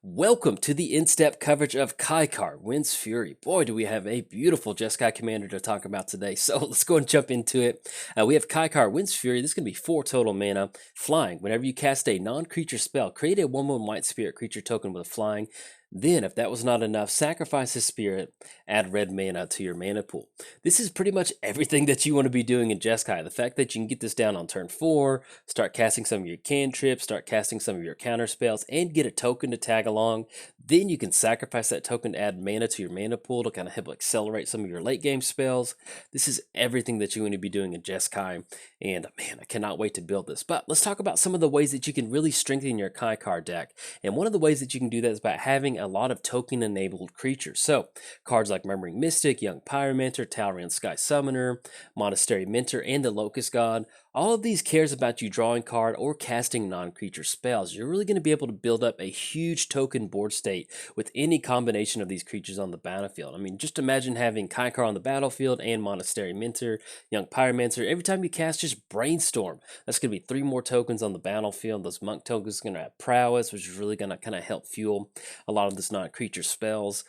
Welcome to the in-step coverage of Kykar, Wind's Fury. Boy, do we have a beautiful Jeskai commander to talk about today. So let's go and jump into it. We have Kykar, Wind's Fury. This is going to be 4 total mana. Flying. Whenever you cast a non-creature spell, create a 1/1 white spirit creature token with flying. Then, if that was not enough, sacrifice his spirit, add red mana to your mana pool. This is pretty much everything that you want to be doing in Jeskai. The fact that you can get this down on turn 4, start casting some of your cantrips, start casting some of your counter spells, and get a token to tag along. Then you can sacrifice that token to add mana to your mana pool to kind of help accelerate some of your late game spells. This is everything that you want to be doing in Jeskai. And man, I cannot wait to build this. But let's talk about some of the ways that you can really strengthen your Kykar deck. And one of the ways that you can do that is by having a lot of token enabled creatures. So cards like Murmuring Mystic, Young Pyromancer, Talrand Sky Summoner, Monastery Mentor, and the Locust God. All of these cares about you drawing card or casting non-creature spells. You're really going to be able to build up a huge token board state with any combination of these creatures on the battlefield. I mean, just imagine having Kykar on the battlefield and Monastery Mentor, Young Pyromancer. Every time you cast, just Brainstorm. That's going to be 3 more tokens on the battlefield. Those monk tokens are going to have prowess, which is really going to kind of help fuel a lot of this non-creature spells.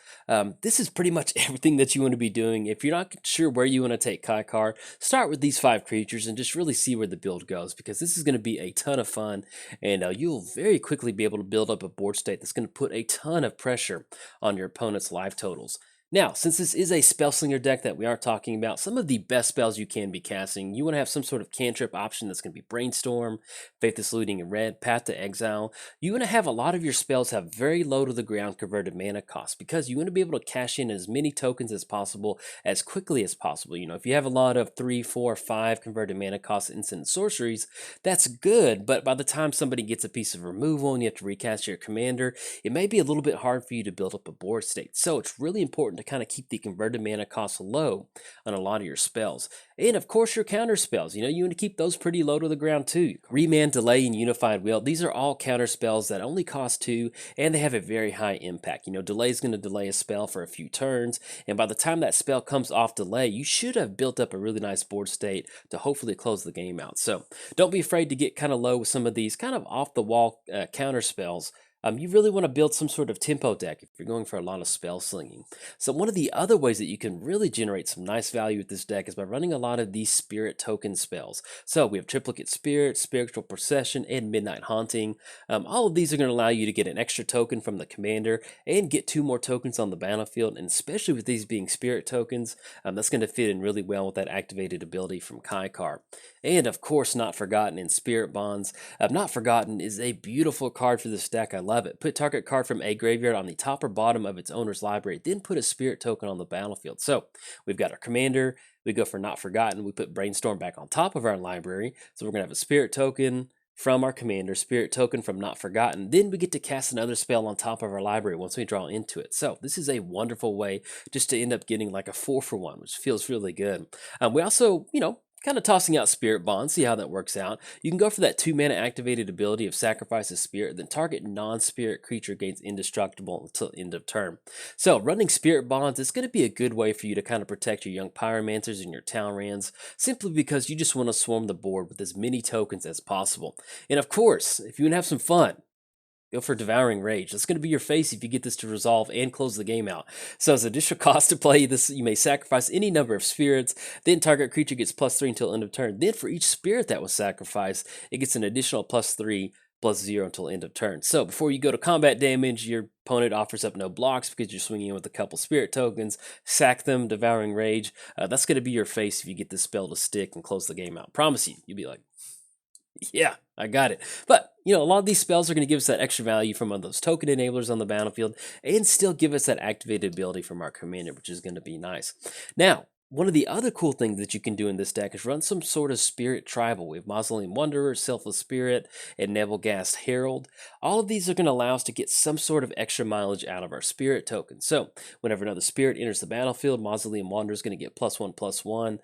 This is pretty much everything that you want to be doing. If you're not sure where you want to take Kykar, start with these 5 creatures and just really see where the build goes, because this is going to be a ton of fun, and you'll very quickly be able to build up a board state that's going to put a ton of pressure on your opponent's life totals. Now, since this is a Spellslinger deck that we are talking about, some of the best spells you can be casting, you want to have some sort of cantrip option that's going to be Brainstorm, Faithless Looting in red, Path to Exile. You want to have a lot of your spells have very low to the ground converted mana cost, because you want to be able to cash in as many tokens as possible as quickly as possible. You know, if you have a lot of 3, 4, 5 converted mana cost instant sorceries, that's good, but by the time somebody gets a piece of removal and you have to recast your commander, it may be a little bit hard for you to build up a board state. So it's really important to kind of keep the converted mana cost low on a lot of your spells. And of course, your counter spells, you want to keep those pretty low to the ground too. Remand, Delay, and Unified Will, these are all counter spells that only cost 2, and they have a very high impact. Delay is going to delay a spell for a few turns, and by the time that spell comes off delay, you should have built up a really nice board state to hopefully close the game out. So don't be afraid to get kind of low with some of these kind of off the wall counter spells. You really want to build some sort of tempo deck if you're going for a lot of spell slinging. So one of the other ways that you can really generate some nice value with this deck is by running a lot of these spirit token spells. So we have Triplicate Spirit, Spiritual Procession, and Midnight Haunting. All of these are going to allow you to get an extra token from the commander and get 2 more tokens on the battlefield. And especially with these being spirit tokens, that's going to fit in really well with that activated ability from Kykar. And of course, Not Forgotten in Spirit Bonds. Not Forgotten is a beautiful card for this deck. I love it. Put target card from a graveyard on the top or bottom of its owner's library, then put a spirit token on the battlefield. So we've got our commander, we go for Not Forgotten, we put Brainstorm back on top of our library. So we're going to have a spirit token from our commander, spirit token from Not Forgotten. Then we get to cast another spell on top of our library once we draw into it. So this is a wonderful way just to end up getting like a 4-for-1, which feels really good. We also, kind of tossing out Spirit Bond, see how that works out. You can go for that 2 mana activated ability of Sacrifice a Spirit, then target non-spirit creature gains indestructible until end of turn. So running Spirit Bonds is going to be a good way for you to kind of protect your Young Pyromancers and your Talrands, simply because you just want to swarm the board with as many tokens as possible. And of course, if you want to have some fun, go for Devouring Rage. That's going to be your face if you get this to resolve and close the game out. So as additional cost to play this, you may sacrifice any number of spirits, then target creature gets +3 until end of turn. Then for each spirit that was sacrificed, it gets an additional +3, +0 until end of turn. So before you go to combat damage, your opponent offers up no blocks because you're swinging in with a couple spirit tokens. Sack them, Devouring Rage. That's going to be your face if you get this spell to stick and close the game out. Promise you, you'll be like, yeah, I got it. But, a lot of these spells are going to give us that extra value from those token enablers on the battlefield and still give us that activated ability from our commander, which is going to be nice. Now, one of the other cool things that you can do in this deck is run some sort of spirit tribal. We have Mausoleum Wanderer, Selfless Spirit, and Nebelgast Herald. All of these are going to allow us to get some sort of extra mileage out of our spirit tokens. So, whenever another spirit enters the battlefield, Mausoleum Wanderer is going to get +1/+1.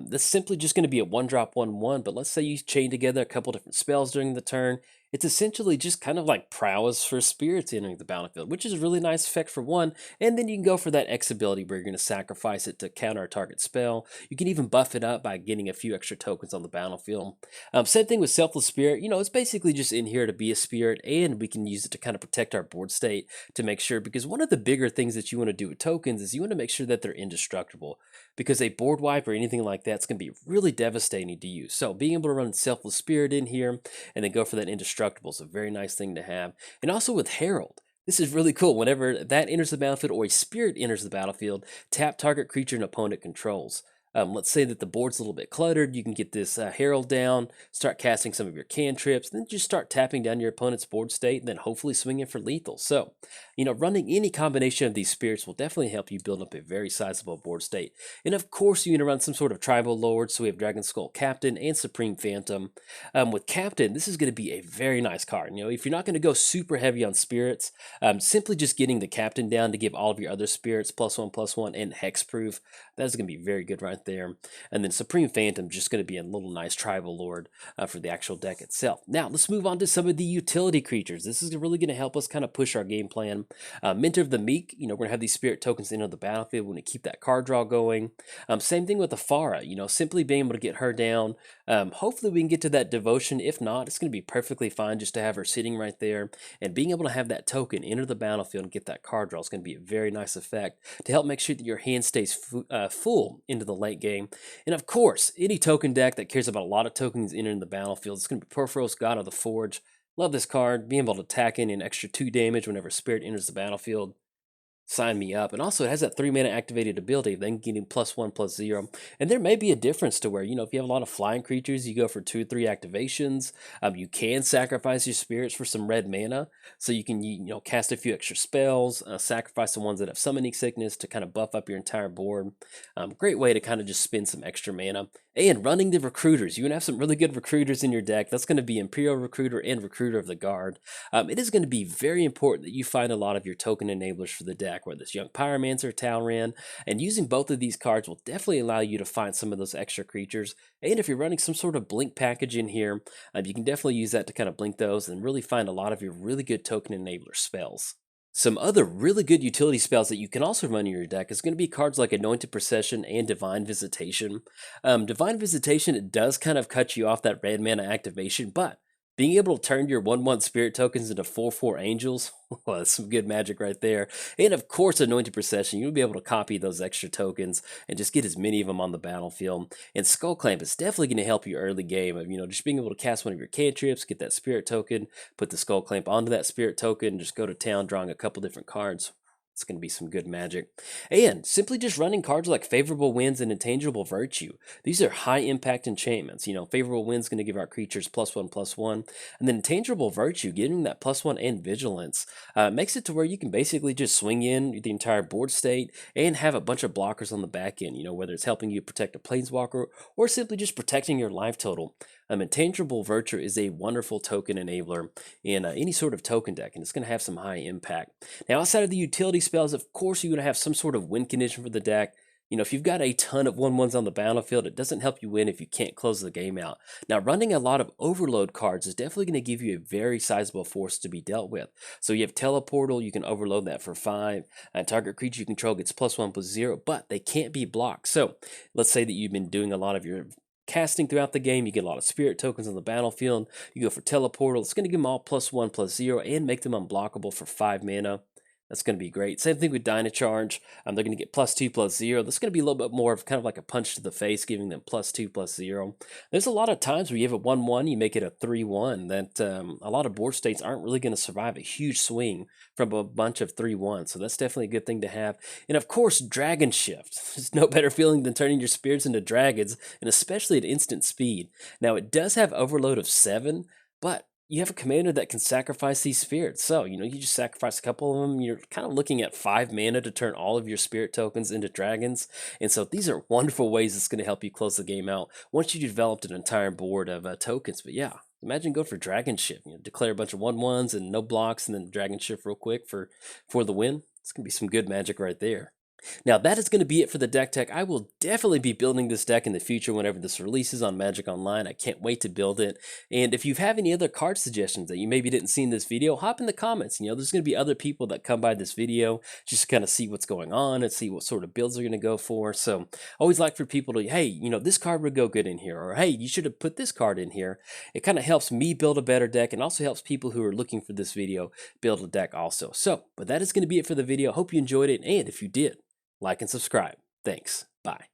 This is simply just going to be a 1-drop 1/1, but let's say you chain together a couple different spells during the turn, It's essentially just kind of like prowess for spirits entering the battlefield, which is a really nice effect for one. And then you can go for that X ability where you're going to sacrifice it to counter a target spell. You can even buff it up by getting a few extra tokens on the battlefield. Same thing with Selfless Spirit. It's basically just in here to be a spirit, and we can use it to kind of protect our board state to make sure. Because one of the bigger things that you want to do with tokens is you want to make sure that they're indestructible. Because a board wipe or anything like that's going to be really devastating to use. So being able to run Selfless Spirit in here and then go for that indestructible is a very nice thing to have. And also with Herald. This is really cool. Whenever that enters the battlefield or a spirit enters the battlefield, tap target creature an opponent controls. Let's say that the board's a little bit cluttered. You can get this Herald down, start casting some of your cantrips, then just start tapping down your opponent's board state, and then hopefully swinging for lethal. So, running any combination of these spirits will definitely help you build up a very sizable board state. And of course, you're going to run some sort of tribal lord. So we have Dragon Skull Captain and Supreme Phantom. With Captain, this is going to be a very nice card. If you're not going to go super heavy on spirits, simply just getting the Captain down to give all of your other spirits +1/+1 and hexproof, that's going to be very good right there. And then Supreme Phantom just going to be a little nice tribal lord for the actual deck itself. Now let's move on to some of the utility creatures. This is really going to help us kind of push our game plan. Mentor of the Meek, we're going to have these spirit tokens enter the battlefield. We're going to keep that card draw going. Same thing with the Farah, simply being able to get her down. Hopefully we can get to that devotion. If not, it's going to be perfectly fine just to have her sitting right there, and being able to have that token enter the battlefield and get that card draw is going to be a very nice effect to help make sure that your hand stays full into the late game. And of course, any token deck that cares about a lot of tokens entering the battlefield, it's going to be Porphyros, God of the Forge. Love this card, being able to tack in an extra 2 damage whenever Spirit enters the battlefield. Sign me up. And also it has that 3 mana activated ability, then getting +1/+0. And there may be a difference to where, if you have a lot of flying creatures, you go for 2 or 3 activations. You can sacrifice your spirits for some red mana. So you can, cast a few extra spells, sacrifice the ones that have summoning sickness to kind of buff up your entire board. Great way to kind of just spend some extra mana. And running the recruiters. You can have some really good recruiters in your deck. That's going to be Imperial Recruiter and Recruiter of the Guard. It is going to be very important that you find a lot of your token enablers for the deck, whether it's Young Pyromancer, Talran, and using both of these cards will definitely allow you to find some of those extra creatures. And if you're running some sort of blink package in here, you can definitely use that to kind of blink those and really find a lot of your really good token enabler spells. Some other really good utility spells that you can also run in your deck is going to be cards like Anointed Procession and Divine Visitation. Divine Visitation, it does kind of cut you off that red mana activation, but being able to turn your 1/1 spirit tokens into 4/4 angels, well, that's some good magic right there. And of course, Anointed Procession, you'll be able to copy those extra tokens and just get as many of them on the battlefield. And Skull Clamp is definitely going to help you early game of, just being able to cast one of your cantrips, get that spirit token, put the Skull Clamp onto that spirit token, just go to town drawing a couple different cards. It's going to be some good magic. And simply just running cards like Favorable Winds and Intangible Virtue. These are high impact enchantments. Favorable Winds going to give our creatures +1/+1. And then Intangible Virtue, giving that +1 and Vigilance, makes it to where you can basically just swing in the entire board state and have a bunch of blockers on the back end, whether it's helping you protect a Planeswalker or simply just protecting your life total. Intangible Virtue is a wonderful token enabler in any sort of token deck, and it's going to have some high impact. Now, outside of the utility spells, of course, you're going to have some sort of win condition for the deck. If you've got a ton of 1/1s on the battlefield, it doesn't help you win if you can't close the game out. Now, running a lot of overload cards is definitely going to give you a very sizable force to be dealt with. So you have Teleportal, you can overload that for 5. Target creature you control gets +1/+0, but they can't be blocked. So let's say that you've been doing a lot of your casting throughout the game, you get a lot of spirit tokens on the battlefield, you go for Teleportal, it's going to give them all +1/+0 and make them unblockable for 5 mana. That's going to be great. Same thing with Dynacharge. They're going to get +2/+0. That's going to be a little bit more of kind of like a punch to the face, giving them +2/+0. There's a lot of times where you have a 1/1, you make it a 3/1, that a lot of board states aren't really going to survive a huge swing from a bunch of 3/1. So that's definitely a good thing to have. And of course, Dragon Shift. There's no better feeling than turning your spirits into dragons, and especially at instant speed. Now, it does have overload of 7, but you have a commander that can sacrifice these spirits. So, you just sacrifice a couple of them. You're kind of looking at 5 mana to turn all of your spirit tokens into dragons. And so these are wonderful ways it's going to help you close the game out once you developed an entire board of tokens. But yeah, imagine go for Dragon Shift. Declare a bunch of 1/1s and no blocks, and then Dragon Shift real quick for the win. It's going to be some good magic right there. Now that is going to be it for the deck tech. I will definitely be building this deck in the future whenever this releases on Magic Online. I can't wait to build it. And if you have any other card suggestions that you maybe didn't see in this video, hop in the comments. There's going to be other people that come by this video just to kind of see what's going on and see what sort of builds they're going to go for. So I always like for people to, hey, this card would go good in here, or hey, you should have put this card in here. It kind of helps me build a better deck and also helps people who are looking for this video build a deck also. So, but that is going to be it for the video. Hope you enjoyed it. And if you did, like and subscribe. Thanks. Bye.